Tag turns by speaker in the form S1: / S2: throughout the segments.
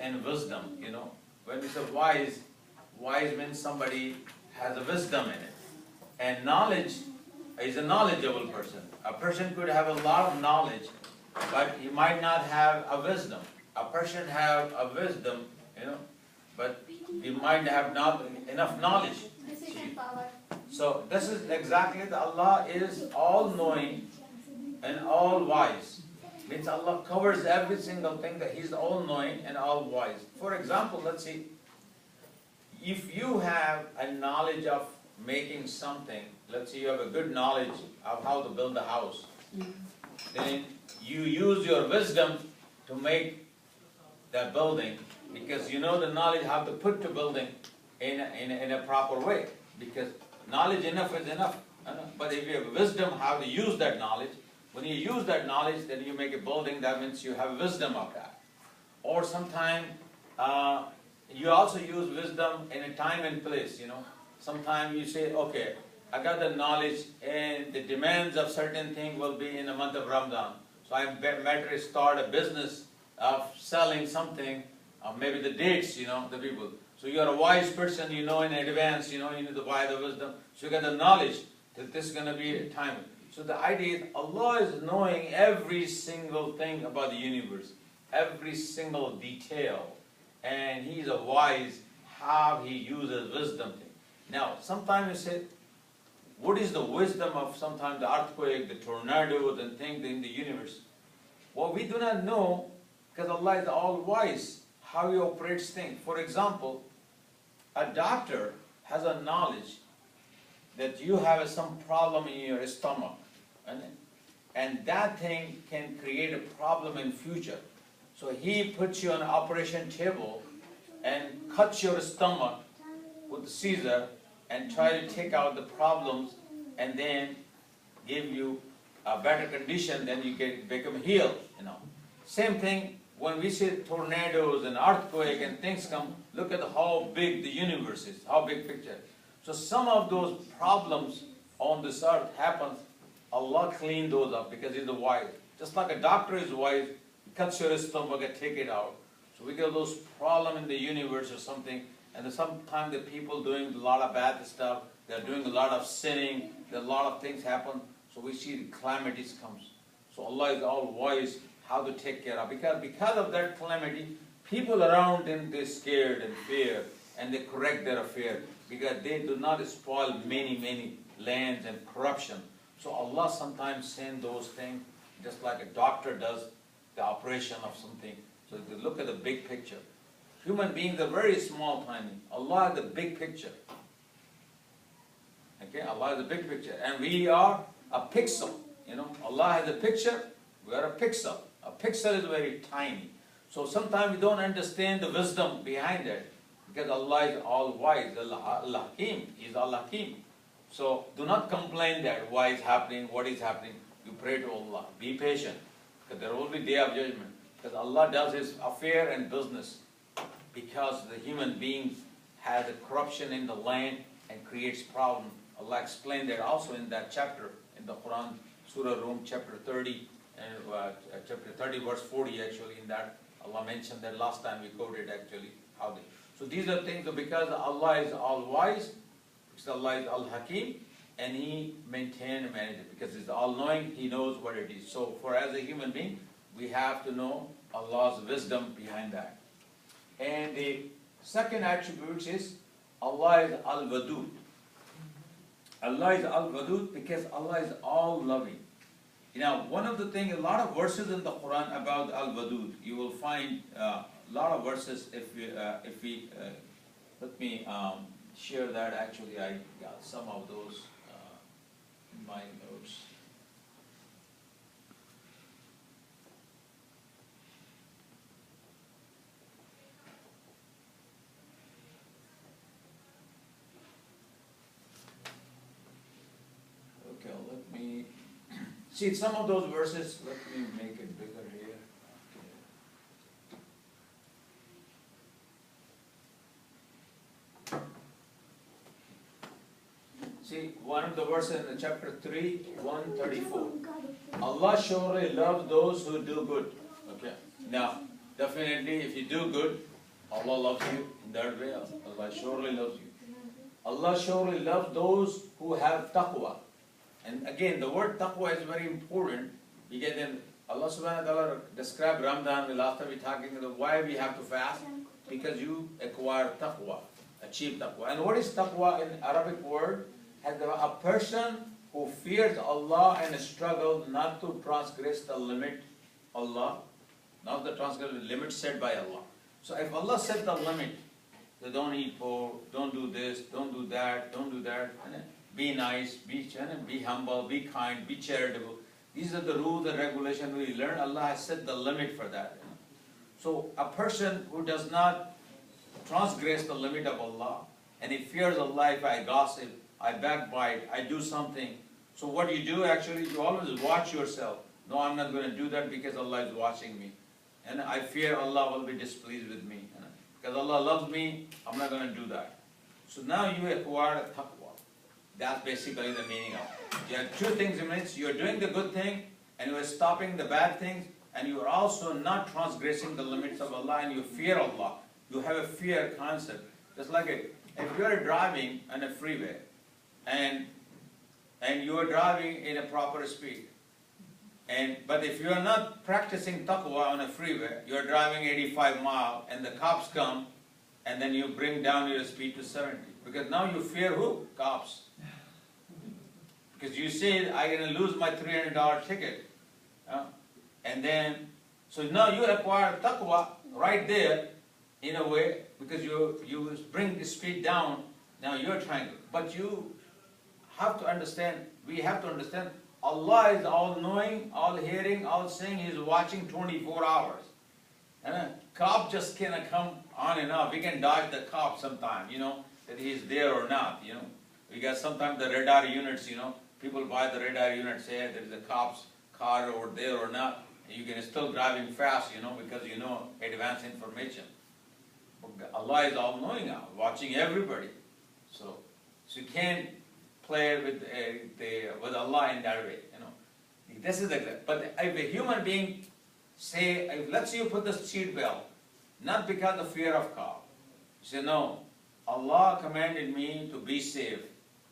S1: and wisdom, you know. When we say wise, wise means somebody has a wisdom in it. And knowledge is a knowledgeable person. A person could have a lot of knowledge, but he might not have a wisdom. A person have a wisdom, you know, but he might have not enough knowledge. So this is exactly that Allah is all-knowing and all-wise. Means Allah covers every single thing, that He's all-knowing and all-wise. For example, let's see, if you have a knowledge of making something, let's say you have a good knowledge of how to build a house, then you use your wisdom to make that building, because you know the knowledge how to put the building in a proper way, because knowledge enough is enough. But if you have wisdom how to use that knowledge, when you use that knowledge, then you make a building, that means you have wisdom of that. Or sometimes you also use wisdom in a time and place, you know. Sometimes you say, okay, I got the knowledge and the demands of certain things will be in the month of Ramadan. So I better start a business of selling something, maybe the dates, you know, the people. So you are a wise person, you know in advance, you know, you need to buy the wisdom. So you get the knowledge that this is going to be a time. So the idea is Allah is knowing every single thing about the universe, every single detail. And He is a wise how He uses wisdom. Now, sometimes you say, what is the wisdom of sometimes the earthquake, the tornadoes and things in the universe? Well, we do not know, because Allah is all-wise, how He operates things. For example, a doctor has a knowledge that you have some problem in your stomach, and that thing can create a problem in future. So he puts you on an operation table and cuts your stomach with the scissor and try to take out the problems and then give you a better condition, then you can become healed, you know. Same thing when we see tornadoes and earthquake and things come, look at how big the universe is, how big picture. So some of those problems on this earth happens, Allah cleaned those up because He's the wise. Just like a doctor is wise, he cuts your stomach and take it out. So we get those problems in the universe or something, and sometimes the people doing a lot of bad stuff, they're doing a lot of sinning, a lot of things happen, so we see the calamities comes. So Allah is all wise how to take care of. Because of that calamity, people around them, they're scared and fear, and they correct their affair, because they do not spoil many lands and corruption. So Allah sometimes sends those things, just like a doctor does the operation of something. So if you look at the big picture, human beings are very small, tiny. Allah is the big picture. Okay, Allah is the big picture, and we are a pixel. You know, Allah has a picture, we are a pixel. A pixel is very tiny. So sometimes we don't understand the wisdom behind it, because Allah is all wise. Allah Hakim is Allah Hakim. So do not complain that why is happening, what is happening. You pray to Allah. Be patient, because there will be day of judgment. Because Allah does His affair and business, because the human beings have the corruption in the land and creates problem. Allah explained that also in that chapter in the Quran, Surah Rum, chapter 30, and chapter 30, verse 40. Actually, in that Allah mentioned that last time we quoted actually how they. So these are things. So because Allah is all wise, because Allah is all Hakim, and He maintains and manages, because He's all knowing. He knows what it is. So for as a human being, we have to know Allah's wisdom behind that. And the second attribute is Allah is al-Wadud. Allah is al-Wadud because Allah is all loving. Now, one of the things, a lot of verses in the Quran about al-Wadud. You will find a lot of verses. If we let me share that. Actually, I got some of those in my notes. Okay, let me see some of those verses. Let me make it bigger here. See, one of the verses in chapter 3, 134. Allah surely loves those who do good. Okay. Now, definitely, if you do good, Allah loves you in that way. Allah surely loves you. Allah surely loves those who have taqwa. And again, the word taqwa is very important because then Allah subhanahu wa ta'ala described Ramadan. The last time we talking about why we have to fast. Because you acquire taqwa, achieve taqwa. And what is taqwa in Arabic word? A person who fears Allah and struggles not to transgress the limit Allah, not the transgress the limit set by Allah. So if Allah set the limit, so don't eat pork, don't do this, don't do that, don't do that, be nice, be humble, be kind, be charitable. These are the rules and regulations we learn. Allah has set the limit for that. So a person who does not transgress the limit of Allah, and he fears Allah, if I gossip, I backbite, I do something. So what you do actually, you always watch yourself. No, I'm not going to do that because Allah is watching me. And I fear Allah will be displeased with me. Because Allah loves me, I'm not going to do that. So now you acquire taqwa. That's basically the meaning of it. You have two things in it. You're doing the good thing, and you are stopping the bad things, and you are also not transgressing the limits of Allah, and you fear Allah. You have a fear concept. Just like if you are driving on a freeway, and you are driving in a proper speed, but if you are not practicing taqwa on a freeway, you are driving 85 miles, and the cops come, and then you bring down your speed to 70. Because now you fear who? Cops. Because you say, I'm going to lose my $300 ticket. And then, so now you acquire taqwa right there, in a way, because you bring the speed down, now you're trying to. But you have to understand, we have to understand, Allah is all-knowing, all-hearing, all-seeing. He is watching 24 hours. And a cop just cannot come on and off. We can dodge the cop sometime, that he is there or not, We got sometimes the radar units, people buy the radar units, say there is a cop's car over there or not. And you can still driving fast, because advanced information. But Allah is all-knowing now, watching everybody. So you can't play with Allah in that way, This is the. But if a human being say, let's say you put the seat belt, not because of fear of cop. You say, no, Allah commanded me to be safe,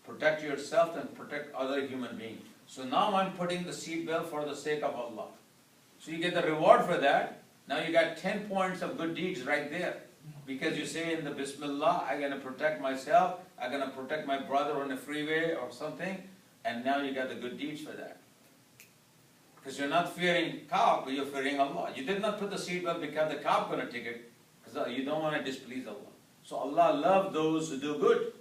S1: protect yourself and protect other human beings. So now I'm putting the seat belt for the sake of Allah. So you get the reward for that. Now you got 10 points of good deeds right there. Because you say in the Bismillah, I'm going to protect myself, I'm going to protect my brother on the freeway or something, and now you got the good deeds for that. Because you're not fearing cop, but you're fearing Allah. You did not put the seatbelt because the cop going to take it, because you don't want to displease Allah. So Allah loves those who do good.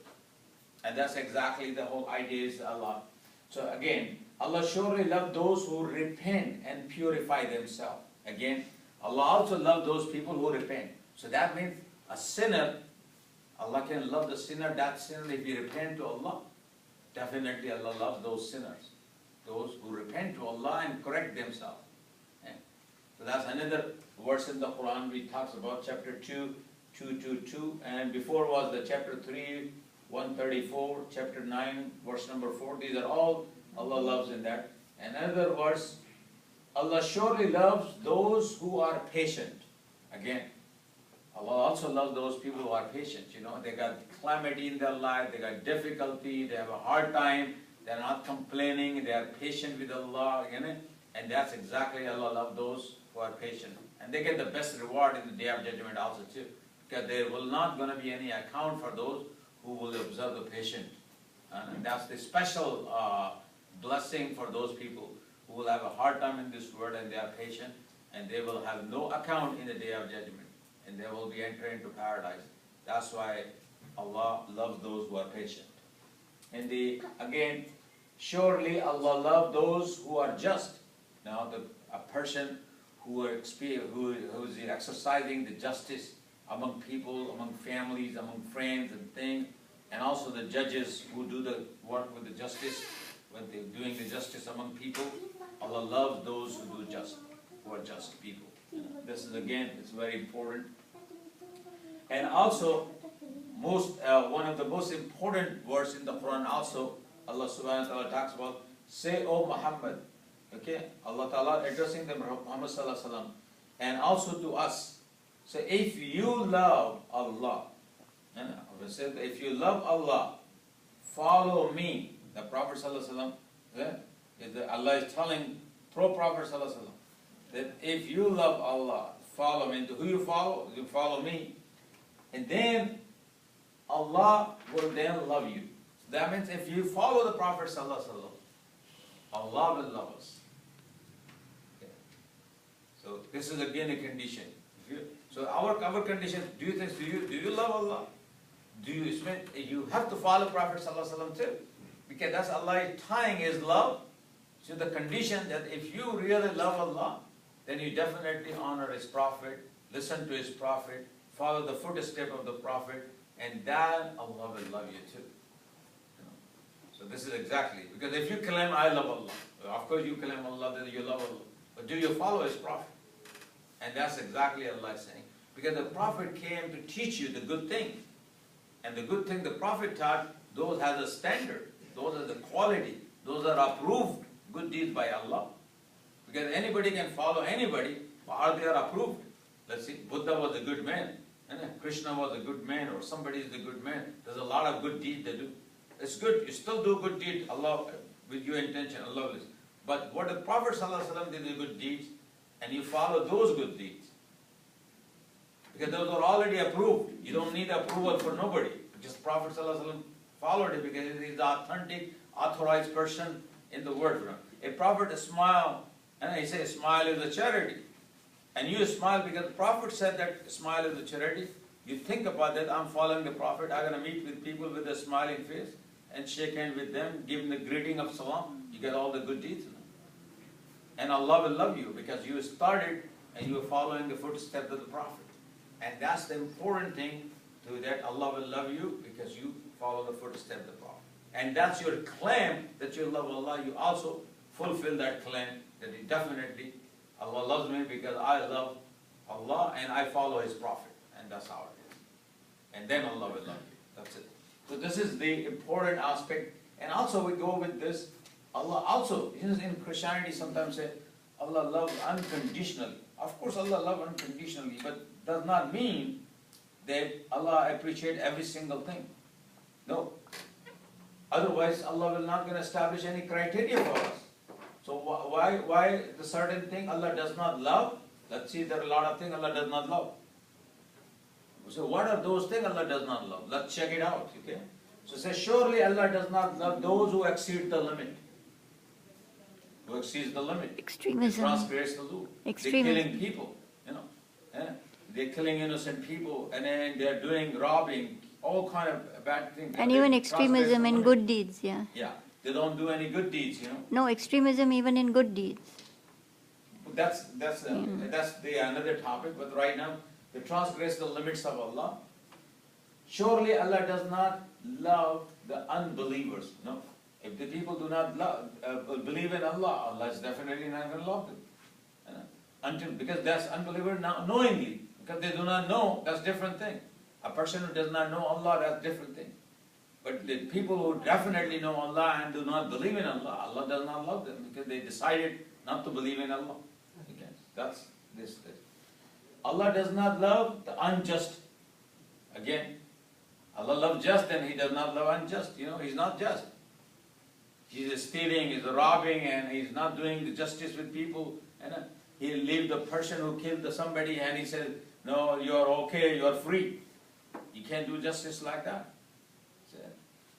S1: And that's exactly the whole idea is Allah. So again, Allah surely loves those who repent and purify themselves. Again, Allah also loves those people who repent. So that means a sinner, Allah can love the sinner, that sinner if he repent to Allah. Definitely Allah loves those sinners. Those who repent to Allah and correct themselves. So that's another verse in the Quran we talks about, chapter 2, 222, and before was the chapter 3, 134, chapter 9, verse number 4. These are all Allah loves in that. And another verse, Allah surely loves those who are patient. Again, Allah also loves those people who are patient. They got calamity in their life, they got difficulty, they have a hard time, they're not complaining, they are patient with Allah, and that's exactly Allah loves those who are patient. And they get the best reward in the Day of Judgment also too, because there will not going to be any account for those who will observe the patient. And that's the special blessing for those people who will have a hard time in this world and they are patient, and they will have no account in the Day of Judgment, and they will be entering into paradise. That's why Allah loves those who are patient. And again, surely Allah loves those who are just. Now, a person who is exercising the justice among people, among families, among friends and things, and also the judges who do the work with the justice, when they're doing the justice among people, Allah loves those who are just people. This is again, it's very important. And also, one of the most important verse in the Quran also, Allah subhanahu wa ta'ala talks about, say, O Muhammad, okay, Allah ta'ala addressing the Muhammad sallallahu alaihi wasallam, and also to us, So if you love Allah, and said, if you love Allah, follow me. The Prophet ﷺ, Allah is telling through Prophet ﷺ that if you love Allah, follow me. Who you follow? You follow me. And then Allah will then love you. So that means if you follow the Prophet ﷺ, Allah will love us. Okay. So this is again a condition. So our condition, do you love Allah? You have to follow Prophet ﷺ too. Because that's Allah is tying His love to the condition that if you really love Allah, then you definitely honor His Prophet, listen to His Prophet, follow the footstep of the Prophet, and then Allah will love you too. You know? So this is exactly, because if you claim I love Allah, of course you claim Allah that you love Allah, but do you follow His Prophet? And that's exactly Allah is saying. Because the Prophet came to teach you the good things. And the good thing the Prophet taught, those has a standard, those are the quality, those are approved good deeds by Allah. Because anybody can follow anybody, or they are approved. Let's see, Buddha was a good man, and Krishna was a good man, or somebody is a good man. There's a lot of good deeds they do. It's good, you still do good deeds, Allah, with your intention, Allah will listen. But what the Prophet ﷺ did the good deeds, and you follow those good deeds. Because those are already approved. You don't need approval for nobody. Just Prophet ﷺ followed it because he is the authentic, authorized person in the world. A prophet smile, and he says smile is a charity. And you smile because the Prophet said that smile is a charity. You think about that, I'm following the Prophet, I'm going to meet with people with a smiling face and shake hands with them, give them the greeting of salam. You get all the good deeds. And Allah will love you because you started and you are following the footsteps of the Prophet. And that's the important thing, to that Allah will love you because you follow the footsteps of the Prophet. And that's your claim that you love Allah. You also fulfill that claim that you definitely, Allah loves me because I love Allah and I follow His Prophet. And that's how it is. And then Allah will love you. That's it. So this is the important aspect. And also we go with this, Allah also, in Christianity sometimes say, Allah loves unconditionally. Of course Allah loves unconditionally, but does not mean that Allah appreciates every single thing. No. Otherwise Allah will not going to establish any criteria for us. So why the certain thing Allah does not love? Let's see, there are a lot of things Allah does not love. So what are those things Allah does not love? Let's check it out. Okay? So say surely Allah does not love those who exceed the limit. Who exceeds the limit.
S2: Extremism.
S1: Transgress the law. They're killing people. You know. They're killing innocent people, and then they're doing robbing, all kind of bad things.
S2: And even extremism in good deeds, yeah.
S1: Yeah, they don't do any good deeds, you know.
S2: No, extremism even in good deeds.
S1: That's the another topic. But right now, they transgress the limits of Allah. Surely Allah does not love the unbelievers. No, if the people do not believe in Allah, Allah is definitely not going to love them. Because that's unbeliever knowingly. Because they do not know, that's different thing. A person who does not know Allah, that's different thing. But the people who definitely know Allah and do not believe in Allah, Allah does not love them because they decided not to believe in Allah. Okay. That's this. Allah does not love the unjust. Again, Allah loves just and He does not love unjust. You know, He's not just. He's stealing, He's robbing, and He's not doing the justice with people. And He'll leave the person who killed somebody and He says, no, you're okay, you're free. You can't do justice like that.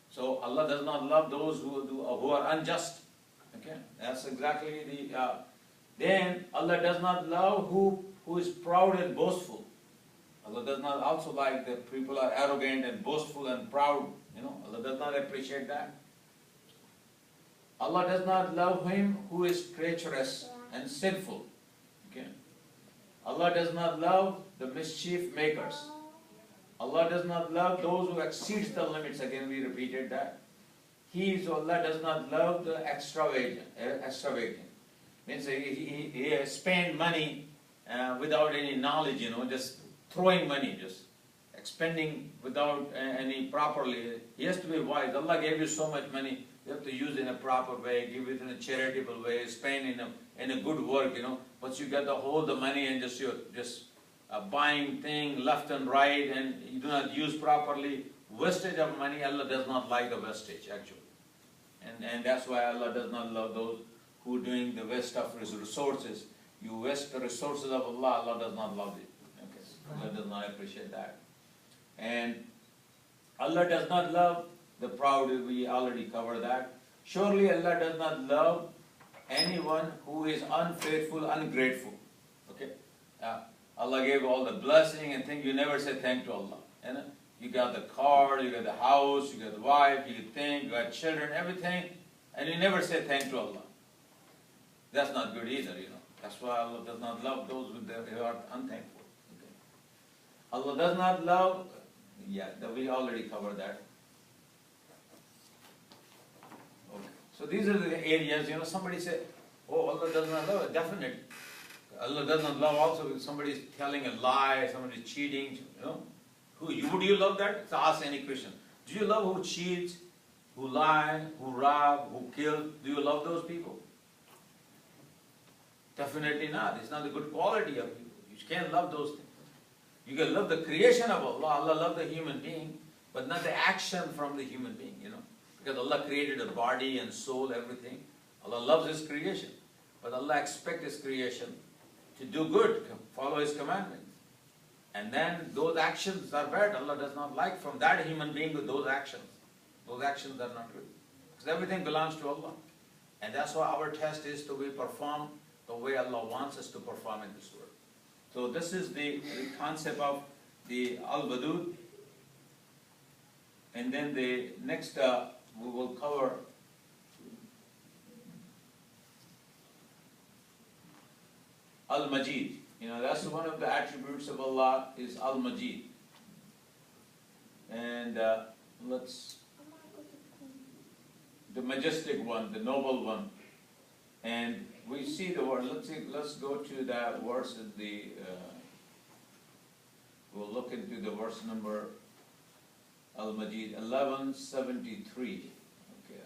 S1: So Allah does not love those who are unjust. Okay, that's exactly the. Then Allah does not love who is proud and boastful. Allah does not also like that people are arrogant and boastful and proud. You know, Allah does not appreciate that. Allah does not love him who is treacherous and sinful. Okay. Allah does not love the mischief makers. Allah does not love those who exceed the limits. Again, we repeated that. Allah does not love the extravagant. Means he spend money without any knowledge, you know, just throwing money, just expending without any properly. He has to be wise. Allah gave you so much money. You have to use it in a proper way, give it in a charitable way, spend in a good work, you know. Once you get the money and just buying thing left and right and you do not use properly, wastage of money, Allah does not like the wastage actually. And that's why Allah does not love those who are doing the waste of His resources. You waste the resources of Allah, Allah does not love it. Okay? Allah does not appreciate that. And Allah does not love the proud, we already covered that. Surely Allah does not love anyone who is unfaithful, ungrateful. Okay? Allah gave all the blessing and things, you never say thank to Allah. You know? You got the car, you got the house, you got the wife, you think, you got children, everything, and you never say thank to Allah. That's not good either, you know. That's why Allah does not love those who are unthankful. Okay? Allah does not love, we already covered that. Okay. So these are the areas, you know, somebody said, oh, Allah does not love it. Definitely. Allah does not love also if somebody is telling a lie, somebody is cheating, you know. Would you love that? So ask any Christian. Do you love who cheats, who lie, who rob, who kill? Do you love those people? Definitely not. It's not a good quality of people. You can't love those things. You can love the creation of Allah. Allah loves the human being, but not the action from the human being, you know. Because Allah created a body and soul, everything. Allah loves His creation. But Allah expects His creation to do good, follow His commandments. And then those actions are bad. Allah does not like from that human being with those actions. Those actions are not good. Because everything belongs to Allah. And that's why our test is to be performed the way Allah wants us to perform in this world. So this is the concept of the al-wadud. And then the next we will cover al-majid. You know, that's one of the attributes of Allah is al-majid. And the majestic one, the noble one. And we see the word, let's go to that verse, we'll look into the verse number Al-Majid, 1173. Okay.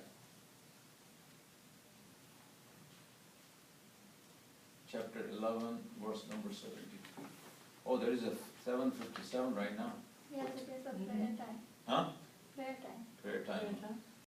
S1: Chapter 11, verse number 73. Oh, there is a 757 right now.
S3: Yes, it is a prayer time.
S1: Huh?
S3: Prayer time.
S1: Prayer time.